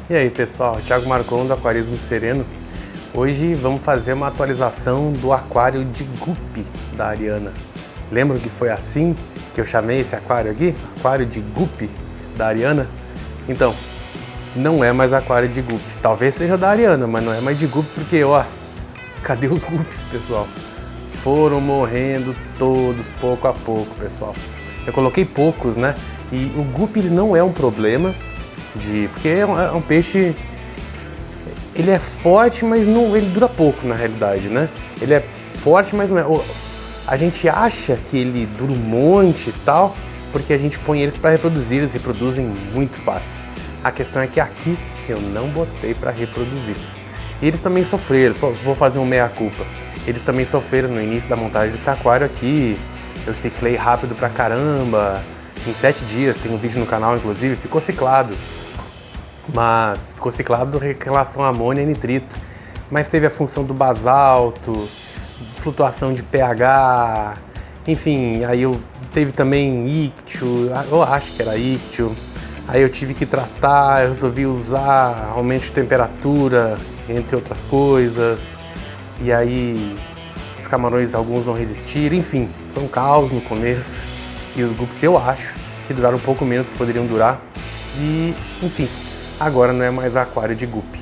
E aí pessoal, Thiago Marcon do Aquarismo Sereno. Hoje vamos fazer uma atualização do aquário de guppy da Ariana. Lembram que foi assim que eu chamei esse aquário aqui? Aquário de guppy da Ariana? Então, não é mais aquário de guppy. Talvez seja da Ariana, mas não é mais de guppy porque, ó, cadê os guppies, pessoal? Foram morrendo todos, pouco a pouco, pessoal. Eu coloquei poucos, né? E o guppy ele não é um problema, porque é um peixe, ele é forte, mas não, ele dura pouco na realidade, né? Ele é forte, mas não é, a gente acha que ele dura um monte e tal, porque a gente põe eles para reproduzir, eles reproduzem muito fácil. A questão é que aqui eu não botei para reproduzir. E eles também sofreram, vou fazer um meia-culpa. Eles também sofreram no início da montagem desse aquário aqui. Eu ciclei rápido pra caramba, em 7 dias, tem um vídeo no canal inclusive, ficou ciclado. Mas ficou ciclado em relação a amônia e nitrito. Mas teve a função do basalto, flutuação de pH, enfim, aí teve também ictio, eu acho que era ictio. Aí eu tive que tratar, eu resolvi usar aumento de temperatura, entre outras coisas. E aí os camarões, alguns não resistiram, enfim, foi um caos no começo. E os guppies eu acho que duraram um pouco menos que poderiam durar. E, enfim, agora não é mais aquário de guppy.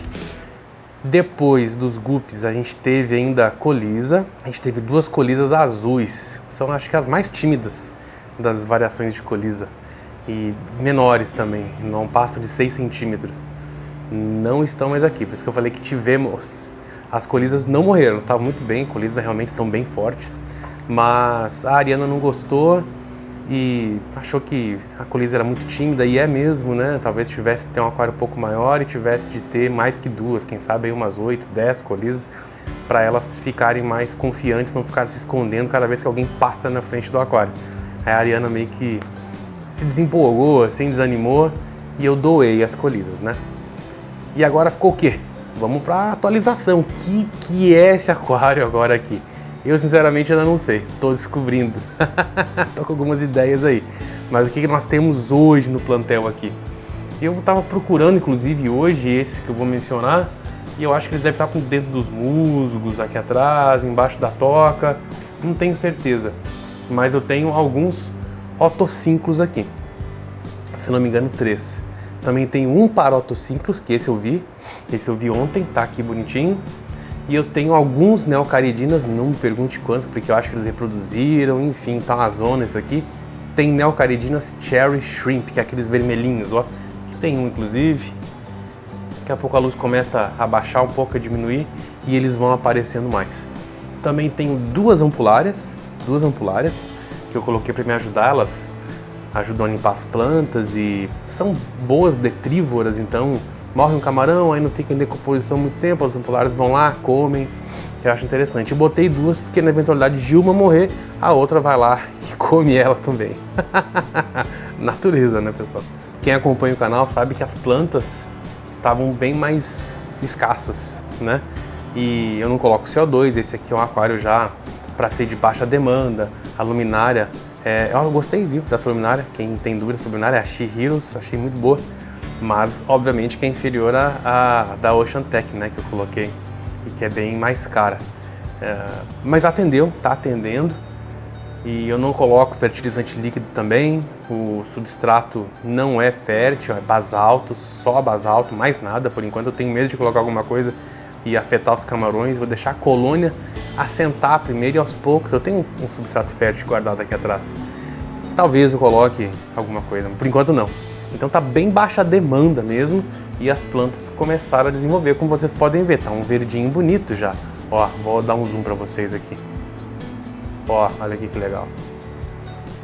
Depois dos guppies a gente teve ainda a colisa. A gente teve 2 colisas azuis. São acho que as mais tímidas das variações de colisa. E menores também, não passam de 6 centímetros. Não estão mais aqui, por isso que eu falei que tivemos. As colisas não morreram, estavam muito bem, colisas realmente são bem fortes. Mas a Ariana não gostou e achou que a colisa era muito tímida, e é mesmo, né? Talvez tivesse que ter um aquário um pouco maior e tivesse de ter mais que 2, quem sabe aí umas 8, 10 colisas, para elas ficarem mais confiantes, não ficarem se escondendo cada vez que alguém passa na frente do aquário. Aí a Ariana meio que se desempolgou, assim, desanimou, e eu doei as colisas, né? E agora ficou o quê? Vamos para a atualização. O que é esse aquário agora aqui? Eu sinceramente ainda não sei, estou descobrindo. Estou com algumas ideias aí. Mas o que nós temos hoje no plantel aqui? Eu estava procurando inclusive hoje esse que eu vou mencionar, e eu acho que eles devem estar dentro dos musgos, aqui atrás, embaixo da toca, não tenho certeza. Mas eu tenho alguns otocínclos aqui, se não me engano 3. Também tem um parotossínclos, que esse eu vi ontem, tá aqui bonitinho. E eu tenho alguns neocaridinas, não me pergunte quantos, porque eu acho que eles reproduziram, enfim, tá uma zona isso aqui. Tem neocaridinas Cherry Shrimp, que é aqueles vermelhinhos, ó. Que tem um, inclusive. Daqui a pouco a luz começa a baixar um pouco, a diminuir, e eles vão aparecendo mais. Também tenho duas ampulárias, que eu coloquei para me ajudar, elas ajudam a limpar as plantas e são boas detrívoras, então morre um camarão, aí não fica em decomposição muito tempo, as ampulares vão lá, comem, eu acho interessante. Eu botei 2 porque na eventualidade de uma morrer, a outra vai lá e come ela também. Natureza, né, pessoal? Quem acompanha o canal sabe que as plantas estavam bem mais escassas, né? E eu não coloco CO2, esse aqui é um aquário já para ser de baixa demanda, a luminária. Eu gostei, viu, dessa luminária. Quem tem dúvida sobre a luminária é a She-Heroes, achei muito boa. Mas, obviamente, que é inferior à da Ocean Tech, né, que eu coloquei. E que é bem mais cara. Mas atendeu, tá atendendo. E eu não coloco fertilizante líquido também. O substrato não é fértil, é basalto, só basalto, mais nada. Por enquanto eu tenho medo de colocar alguma coisa e afetar os camarões. Vou deixar a colônia assentar primeiro e aos poucos. Eu tenho um substrato fértil guardado aqui atrás. Talvez eu coloque alguma coisa, por enquanto não. Então tá bem baixa a demanda mesmo e as plantas começaram a desenvolver, como vocês podem ver, tá um verdinho bonito já. Ó, vou dar um zoom para vocês aqui. Ó, olha aqui que legal.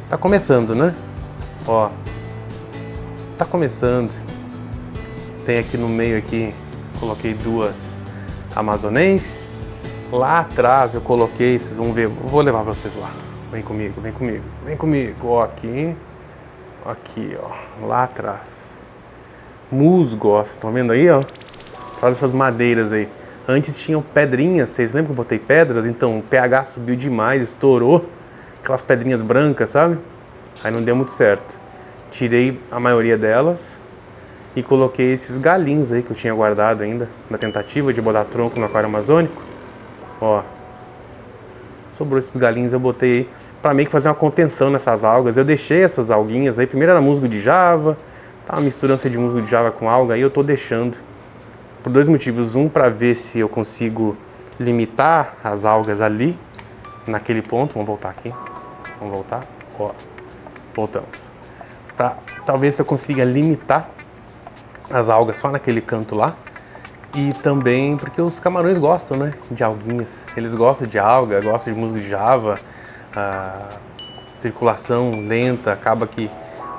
Tá começando, né? Ó, tá começando. Tem aqui no meio aqui, coloquei 2 amazonenses. Lá atrás eu coloquei, vocês vão ver, eu vou levar vocês lá. Vem comigo, vem comigo, vem comigo. Ó, aqui, ó, lá atrás. Musgo, ó, vocês estão vendo aí, ó? Olha essas madeiras aí. Antes tinham pedrinhas, vocês lembram que eu botei pedras? Então o pH subiu demais, estourou. Aquelas pedrinhas brancas, sabe? Aí não deu muito certo. Tirei a maioria delas e coloquei esses galinhos aí que eu tinha guardado ainda, na tentativa de botar tronco no aquário amazônico. Ó, sobrou esses galinhos, eu botei aí pra meio que fazer uma contenção nessas algas. Eu deixei essas alguinhas aí, primeiro era musgo de java, tá uma misturança de musgo de java com alga, aí eu tô deixando por dois motivos. Um, pra ver se eu consigo limitar as algas ali, naquele ponto. Vamos voltar aqui, vamos voltar, ó, voltamos. Talvez eu consiga limitar as algas só naquele canto lá. E também porque os camarões gostam, né, de alguinhas. Eles gostam de alga, gostam de musgo de java. A circulação lenta, acaba que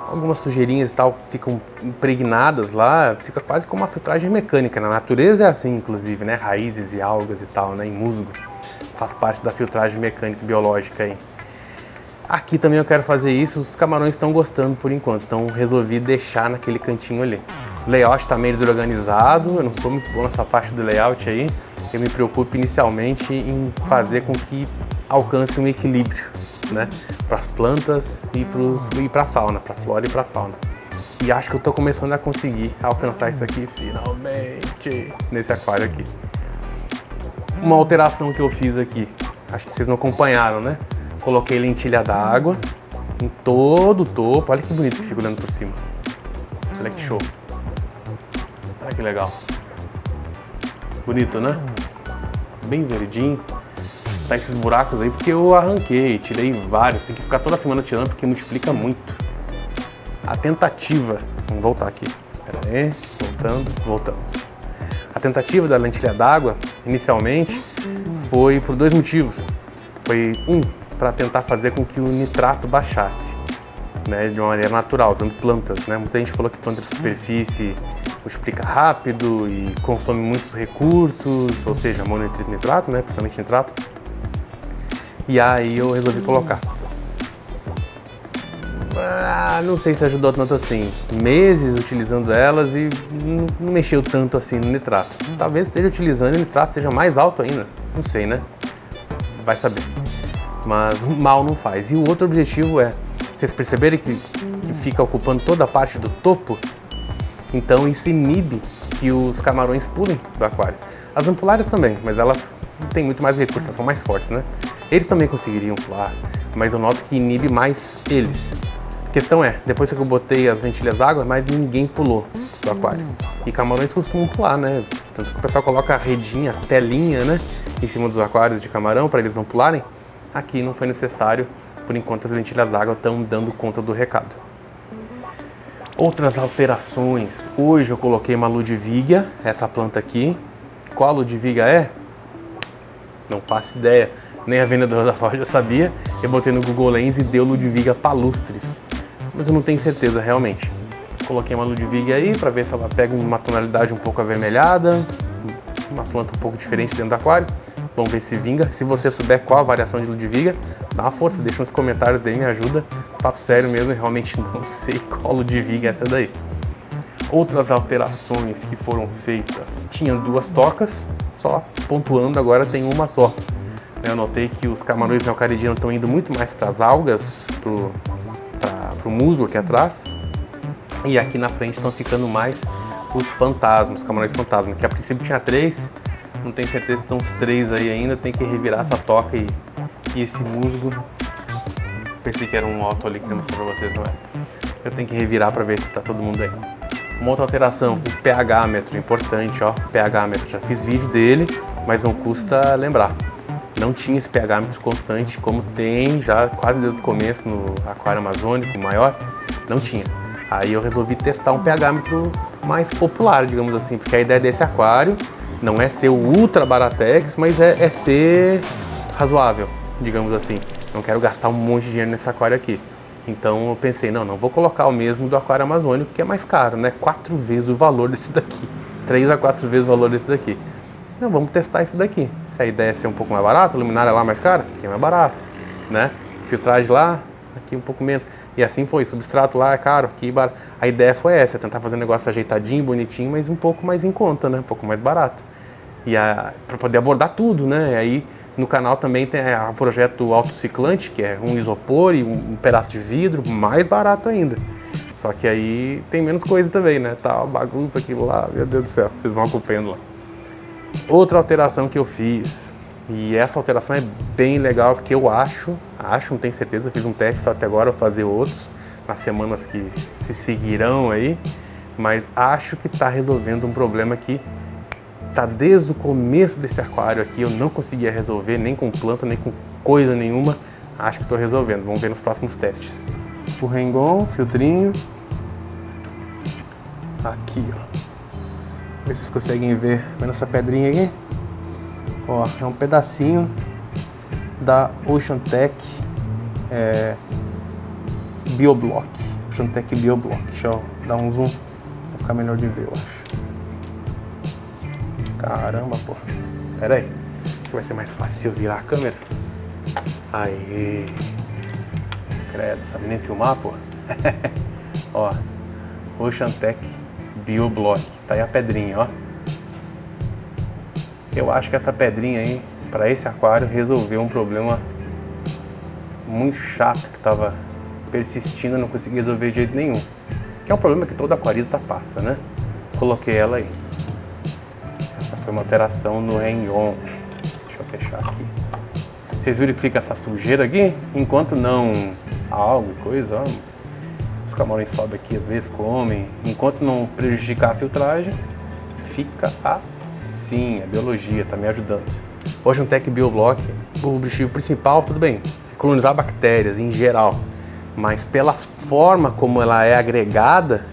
algumas sujeirinhas e tal ficam impregnadas lá, fica quase como uma filtragem mecânica. Na natureza é assim, inclusive, né, raízes e algas e tal, né, em musgo. Faz parte da filtragem mecânica e biológica aí. Aqui também eu quero fazer isso, os camarões estão gostando por enquanto, então resolvi deixar naquele cantinho ali. O layout está meio desorganizado, eu não sou muito bom nessa parte do layout aí. Eu me preocupo inicialmente em fazer com que alcance um equilíbrio, né, para as plantas e para a fauna, para a flora e para a fauna. E acho que eu estou começando a conseguir alcançar isso aqui finalmente, nesse aquário aqui. Uma alteração que eu fiz aqui, acho que vocês não acompanharam, né? Coloquei lentilha d'água em todo o topo. Olha que bonito que fica olhando por cima. Olha que show. Olha que legal. Bonito, né? Bem verdinho. Tá esses buracos aí porque eu arranquei, tirei vários. Tem que ficar toda semana tirando porque multiplica muito. A tentativa... Vamos voltar aqui. Pera aí. Voltamos. A tentativa da lentilha d'água, inicialmente, foi por dois motivos. Foi para tentar fazer com que o nitrato baixasse, né, de uma maneira natural, usando plantas, né? Muita gente falou que planta de superfície multiplica rápido e consome muitos recursos, ou seja, mononítrito e nitrato, né, principalmente nitrato. E aí eu resolvi colocar. Não sei se ajudou tanto assim. Meses utilizando elas e não mexeu tanto assim no nitrato. Talvez esteja utilizando e o nitrato esteja mais alto ainda. Não sei, né? Vai saber. Mas mal não faz. E o outro objetivo é, vocês perceberem que fica ocupando toda a parte do topo? Então isso inibe que os camarões pulem do aquário. As ampulares também, mas elas têm muito mais recursos, elas são mais fortes, né? Eles também conseguiriam pular, mas eu noto que inibe mais eles. A questão é, depois que eu botei as lentilhas d'água, mais ninguém pulou do aquário. E camarões costumam pular, né? Tanto que o pessoal coloca a redinha, a telinha, né, em cima dos aquários de camarão para eles não pularem. Aqui não foi necessário, por enquanto as lentilhas d'água estão dando conta do recado. Outras alterações. Hoje eu coloquei uma Ludwigia, essa planta aqui. Qual a Ludwigia é? Não faço ideia. Nem a vendedora da loja sabia. Eu botei no Google Lens e deu Ludwigia palustris. Mas eu não tenho certeza realmente. Coloquei uma Ludwigia aí para ver se ela pega uma tonalidade um pouco avermelhada. Uma planta um pouco diferente dentro do aquário. Vamos ver se vinga. Se você souber qual a variação de Ludwigia, dá uma força, deixa nos comentários aí, me ajuda. Papo sério mesmo, eu realmente não sei qual Ludwigia é essa daí. Outras alterações que foram feitas. Tinha duas tocas, só pontuando, agora tem uma só. Eu notei que os camarões neocaridianos estão indo muito mais para as algas, pro musgo aqui atrás. E aqui na frente estão ficando mais os fantasmas, os camarões fantasmas, que a princípio tinha 3. Não tenho certeza se estão os 3 aí ainda, tem que revirar essa toca e esse musgo. Pensei que era um auto ali que eu mostrei pra vocês, não é? Eu tenho que revirar para ver se tá todo mundo aí. Uma outra alteração, o pH-metro, importante, ó, pH-metro, já fiz vídeo dele, mas não custa lembrar. Não tinha esse pH-metro constante como tem já quase desde o começo no aquário amazônico maior, não tinha. Aí eu resolvi testar um pH-metro mais popular, digamos assim, porque a ideia desse aquário não é ser o ultra baratex, mas é ser razoável, digamos assim. Não quero gastar um monte de dinheiro nesse aquário aqui. Então eu pensei, não vou colocar o mesmo do aquário amazônico, que é mais caro, né? 4 vezes o valor desse daqui. 3 a 4 vezes o valor desse daqui. Não, vamos testar esse daqui. Se a ideia é ser um pouco mais barato, a luminária lá mais cara, aqui é mais barato, né? Filtragem lá, aqui um pouco menos. E assim foi, substrato lá é caro, aqui barato. A ideia foi essa, tentar fazer um negócio ajeitadinho, bonitinho, mas um pouco mais em conta, né? Um pouco mais barato. E para poder abordar tudo, né? E aí no canal também tem o projeto autociclante, que é um isopor e um pedaço de vidro, mais barato ainda. Só que aí tem menos coisa também, né? Tá uma bagunça aquilo lá, meu Deus do céu, vocês vão acompanhando lá. Outra alteração que eu fiz, e essa alteração é bem legal, porque eu acho, não tenho certeza, eu fiz um teste só até agora, vou fazer outros nas semanas que se seguirão aí, mas acho que tá resolvendo um problema que tá desde o começo desse aquário aqui, eu não conseguia resolver, nem com planta, nem com coisa nenhuma. Acho que estou resolvendo, vamos ver nos próximos testes. O Rengon, filtrinho. Aqui, ó. Ver se vocês conseguem ver, vendo essa pedrinha aqui? Ó, é um pedacinho da Oceantec Bioblock. Oceantec Bioblock. Deixa eu dar um zoom, vai ficar melhor de ver, eu acho. Caramba, pô. Pera aí, que vai ser mais fácil se eu virar a câmera. Aê. Credo, sabe nem filmar, pô? Ó, Oceantec Bioblock. Tá aí a pedrinha, ó. Eu acho que essa pedrinha aí, para esse aquário, resolveu um problema muito chato que tava persistindo, eu não consegui resolver de jeito nenhum. Que é um problema que todo aquarista passa, né? Coloquei ela aí. Essa foi uma alteração no Rengon. Deixa eu fechar aqui. Vocês viram que fica essa sujeira aqui? Enquanto não algo e coisa, ó, os camarões sobem aqui às vezes, comem. Enquanto não prejudicar a filtragem, fica assim. A biologia tá me ajudando. Oceantec Bioblock, o objetivo principal, tudo bem, é colonizar bactérias em geral. Mas pela forma como ela é agregada,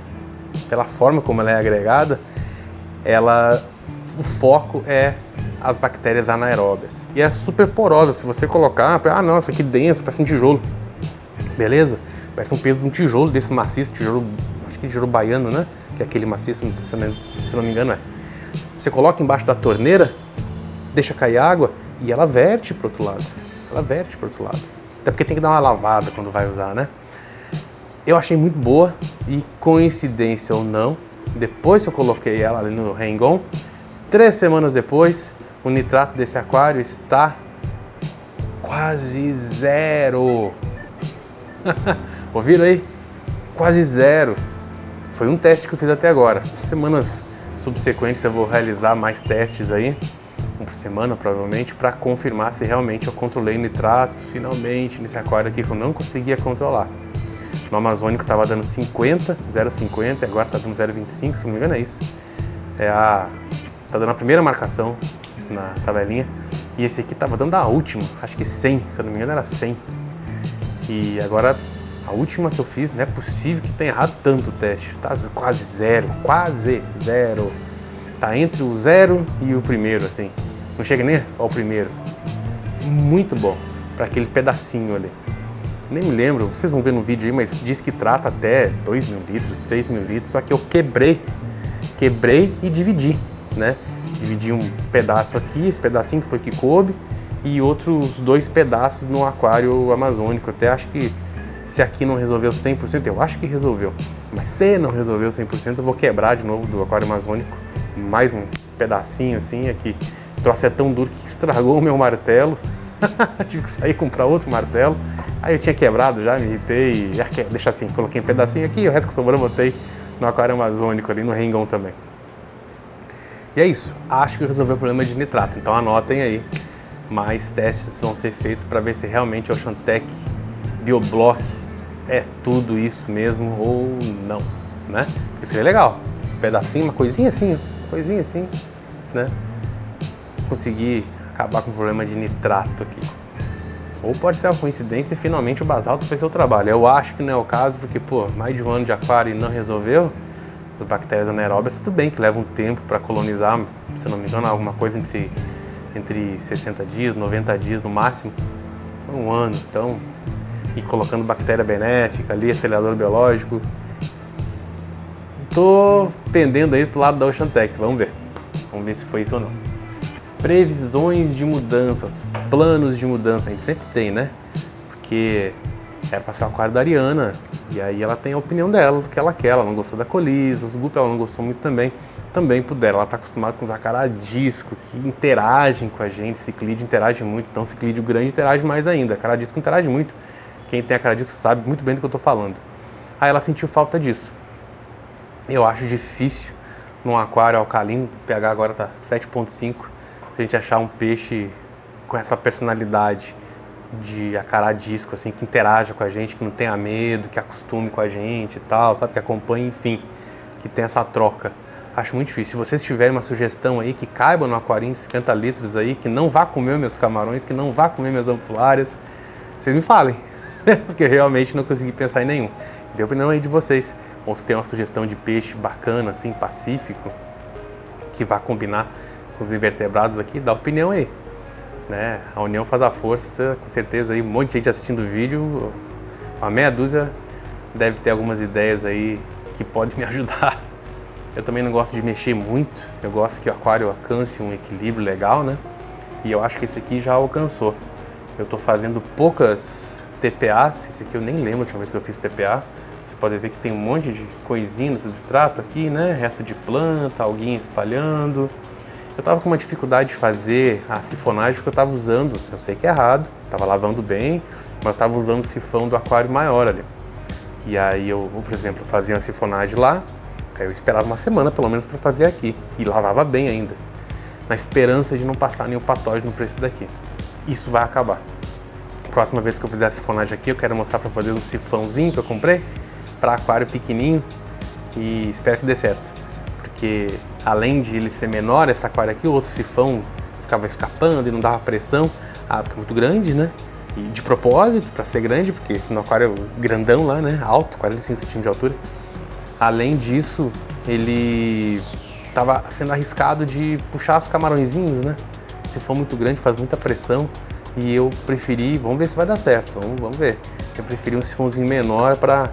o foco é as bactérias anaeróbias. E é super porosa, se você colocar, nossa, que denso, parece um tijolo. Beleza? Parece um peso de um tijolo desse maciço, tijolo, acho que tijolo baiano, né? Que é aquele maciço, se não me engano é. Você coloca embaixo da torneira, deixa cair água e ela verte pro outro lado. Até porque tem que dar uma lavada quando vai usar, né? Eu achei muito boa e, coincidência ou não, depois que eu coloquei ela ali no Rengon, 3 semanas depois, o nitrato desse aquário está quase zero. Ouviram aí? Quase zero. Foi um teste que eu fiz até agora. Semanas subsequentes eu vou realizar mais testes aí, um por semana provavelmente, para confirmar se realmente eu controlei o nitrato finalmente nesse aquário aqui que eu não conseguia controlar. No Amazônico estava dando 50, 0,50 e agora está dando 0,25, se não me engano é isso. Tá dando a primeira marcação na tabelinha e esse aqui estava dando a última, acho que 100, se não me engano era 100. E agora a última que eu fiz, não é possível que tenha errado tanto o teste, tá quase zero. Tá entre o 0 e o primeiro, assim, não chega nem ao primeiro. Muito bom para aquele pedacinho ali. Nem me lembro, vocês vão ver no vídeo aí, mas diz que trata até 2.000 litros, 3.000 litros, só que eu quebrei e dividi, né? Dividi um pedaço aqui, esse pedacinho que foi que coube, e outros 2 pedaços no aquário amazônico. Até acho que se aqui não resolveu 100%, eu acho que resolveu, mas se não resolveu 100%, eu vou quebrar de novo do aquário amazônico, mais um pedacinho assim, aqui. O troço é tão duro que estragou o meu martelo. Tive que sair e comprar outro martelo. Aí eu tinha quebrado já, me irritei. Deixa assim, coloquei um pedacinho aqui, o resto que sobrou eu botei no aquário amazônico ali, no Rengon também. E é isso, acho que resolveu o problema de nitrato, então anotem aí. Mais testes vão ser feitos para ver se realmente o Oceantec Bioblock é tudo isso mesmo ou não, né? Porque seria legal, um pedacinho, uma coisinha assim, né? Conseguir acabar com o problema de nitrato aqui. Ou pode ser uma coincidência e finalmente o basalto fez seu trabalho. Eu acho que não é o caso, porque, mais de um ano de aquário e não resolveu. As bactérias anaeróbias, tudo bem que leva um tempo para colonizar, se eu não me engano, alguma coisa entre 60 dias, 90 dias no máximo. Um ano, então, e colocando bactéria benéfica ali, acelerador biológico. Tô pendendo aí pro lado da Oceantec, vamos ver se foi isso ou não. Previsões de mudanças, planos de mudança, a gente sempre tem, né? Porque era para ser o aquário da Ariana, e aí ela tem a opinião dela, do que ela quer, ela não gostou da Colisa, os Guppy ela não gostou muito também puderam, ela está acostumada com os acaradisco, que interagem com a gente, ciclídeo interage muito, então ciclídeo grande interage mais ainda, acaradisco interage muito, quem tem acaradisco sabe muito bem do que eu estou falando. Aí ela sentiu falta disso. Eu acho difícil num aquário alcalino, o pH agora tá 7,5, a gente achar um peixe com essa personalidade de acarar disco, assim, que interaja com a gente, que não tenha medo, que acostume com a gente e tal, sabe, que acompanhe, enfim, que tenha essa troca. Acho muito difícil. Se vocês tiverem uma sugestão aí que caiba no aquarinho de 50 litros aí, que não vá comer meus camarões, que não vá comer minhas ampulárias, vocês me falem, porque eu realmente não consegui pensar em nenhum. Dê a opinião aí de vocês. Ou se tem uma sugestão de peixe bacana, assim, pacífico, que vá combinar com os invertebrados aqui, dá opinião aí. Né? A união faz a força, com certeza aí, um monte de gente assistindo o vídeo, uma meia dúzia deve ter algumas ideias aí que podem me ajudar. Eu também não gosto de mexer muito, eu gosto que o aquário alcance um equilíbrio legal, né? E eu acho que esse aqui já alcançou. Eu tô fazendo poucas TPAs, esse aqui eu nem lembro a última vez que eu fiz TPA. Você pode ver que tem um monte de coisinha no substrato aqui, né? Resto de planta, alguinha espalhando. Eu tava com uma dificuldade de fazer a sifonagem porque eu tava usando, eu sei que é errado, tava lavando bem, mas eu tava usando o sifão do aquário maior ali. E aí eu, por exemplo, fazia uma sifonagem lá, aí eu esperava uma semana pelo menos para fazer aqui, e lavava bem ainda, na esperança de não passar nenhum patógeno para esse daqui. Isso vai acabar. Próxima vez que eu fizer a sifonagem aqui, eu quero mostrar para fazer um sifãozinho que eu comprei, para aquário pequenininho, e espero que dê certo. Porque além de ele ser menor, esse aquário aqui, o outro sifão ficava escapando e não dava pressão, a água fica muito grande, né? E de propósito, para ser grande, porque no aquário grandão lá, né? Alto, 45 centímetros de altura. Além disso, ele estava sendo arriscado de puxar os camarõezinhos, né? Sifão muito grande, faz muita pressão. E eu preferi, vamos ver se vai dar certo, vamos ver. Eu preferi um sifãozinho menor para...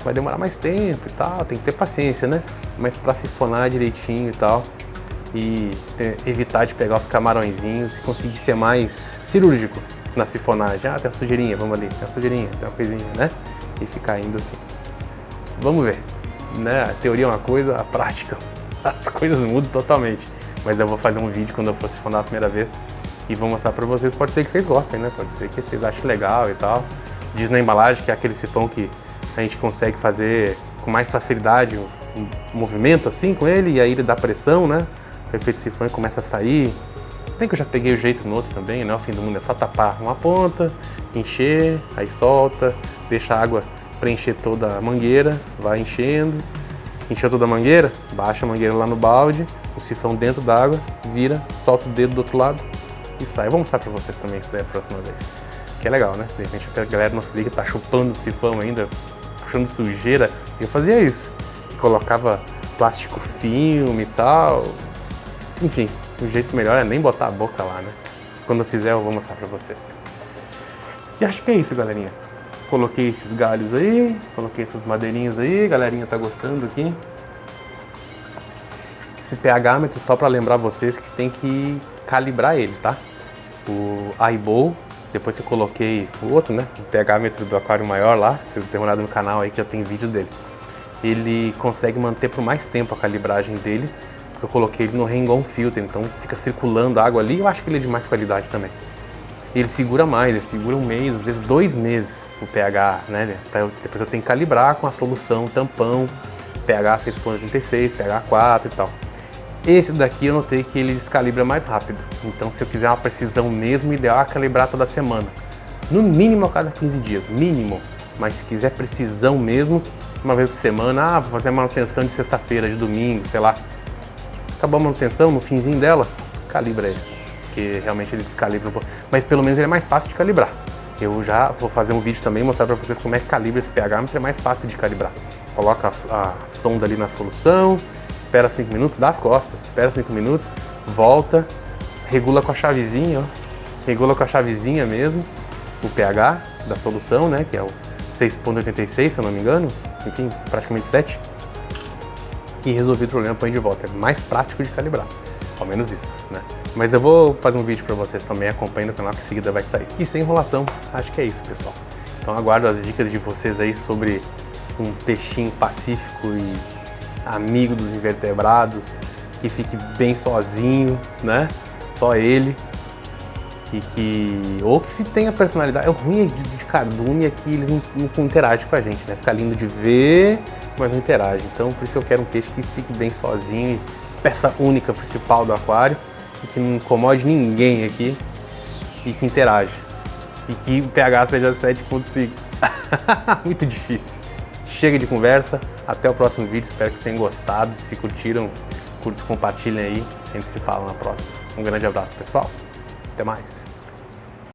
vai demorar mais tempo e tal, tem que ter paciência, né? Mas para sifonar direitinho e tal, e evitar de pegar os camarõezinhos e conseguir ser mais cirúrgico na sifonagem. Ah, tem uma sujeirinha, vamos ali, tem uma sujeirinha, tem uma coisinha, né? E ficar indo assim. Vamos ver, né? A teoria é uma coisa, a prática, as coisas mudam totalmente. Mas eu vou fazer um vídeo quando eu for sifonar a primeira vez e vou mostrar para vocês. Pode ser que vocês gostem, né? Pode ser que vocês achem legal e tal. Diz na embalagem que é aquele sifão que a gente consegue fazer com mais facilidade um movimento assim com ele, e aí ele dá pressão, né? O efeito sifão começa a sair. Se bem que eu já peguei o jeito no outro também, né? O fim do mundo é só tapar uma ponta, encher, aí solta, deixa a água preencher toda a mangueira, vai enchendo, encheu toda a mangueira, baixa a mangueira lá no balde, o sifão dentro da água, vira, solta o dedo do outro lado e sai. Eu vou mostrar pra vocês também isso daí a próxima vez. Que é legal, né? De repente a galera não se liga, tá chupando o sifão ainda, puxando sujeira. Eu fazia isso. Colocava plástico filme e tal. Enfim, o jeito melhor é nem botar a boca lá, né? Quando eu fizer eu vou mostrar pra vocês. E acho que é isso, galerinha. Coloquei esses galhos aí, coloquei essas madeirinhas aí, a galerinha tá gostando aqui. Esse pH-metro, só pra lembrar vocês que tem que calibrar ele, tá? O iBowl, depois eu coloquei o outro, né? O pH-metro do aquário maior lá, vocês tem olhado no canal aí que já tem vídeos dele. Ele consegue manter por mais tempo a calibragem dele, porque eu coloquei ele no hang-on filter, então fica circulando água ali, eu acho que ele é de mais qualidade também. Ele segura mais, ele segura um mês, às vezes 2 meses o pH, né? Depois eu tenho que calibrar com a solução tampão, pH 6,86, pH 4 e tal. Esse daqui eu notei que ele descalibra mais rápido, então se eu quiser uma precisão mesmo, o ideal é calibrar toda semana. No mínimo a cada 15 dias, mínimo. Mas se quiser precisão mesmo, uma vez por semana, vou fazer a manutenção de sexta-feira, de domingo, sei lá. Acabou a manutenção, no finzinho dela, calibra ele. Porque realmente ele descalibra um pouco. Mas pelo menos ele é mais fácil de calibrar. Eu já vou fazer um vídeo também, mostrar pra vocês como é que calibra esse pH, mas é mais fácil de calibrar. Coloca a sonda ali na solução, espera 5 minutos, dá as costas, espera 5 minutos, volta, regula com a chavezinha, ó. Regula com a chavezinha mesmo, o pH da solução, né, que é o 6,86, se eu não me engano, enfim, praticamente 7. E resolvi o problema, põe de volta. É mais prático de calibrar, ao menos isso, né. Mas eu vou fazer um vídeo para vocês também, acompanhem no canal que em seguida vai sair. E sem enrolação, acho que é isso, pessoal. Então aguardo as dicas de vocês aí sobre um peixinho pacífico e amigo dos invertebrados, que fique bem sozinho, né? Só ele. ou que tenha personalidade. O ruim é de cardume é que eles não interagem com a gente, né? Fica lindo de ver, mas não interage. Então por isso eu quero um peixe que fique bem sozinho, peça única principal do aquário, e que não incomode ninguém aqui, e que interage. E que o pH seja 7,5. Muito difícil. Chega de conversa, até o próximo vídeo, espero que tenham gostado. Se curtiram, compartilhem aí, a gente se fala na próxima. Um grande abraço, pessoal. Até mais.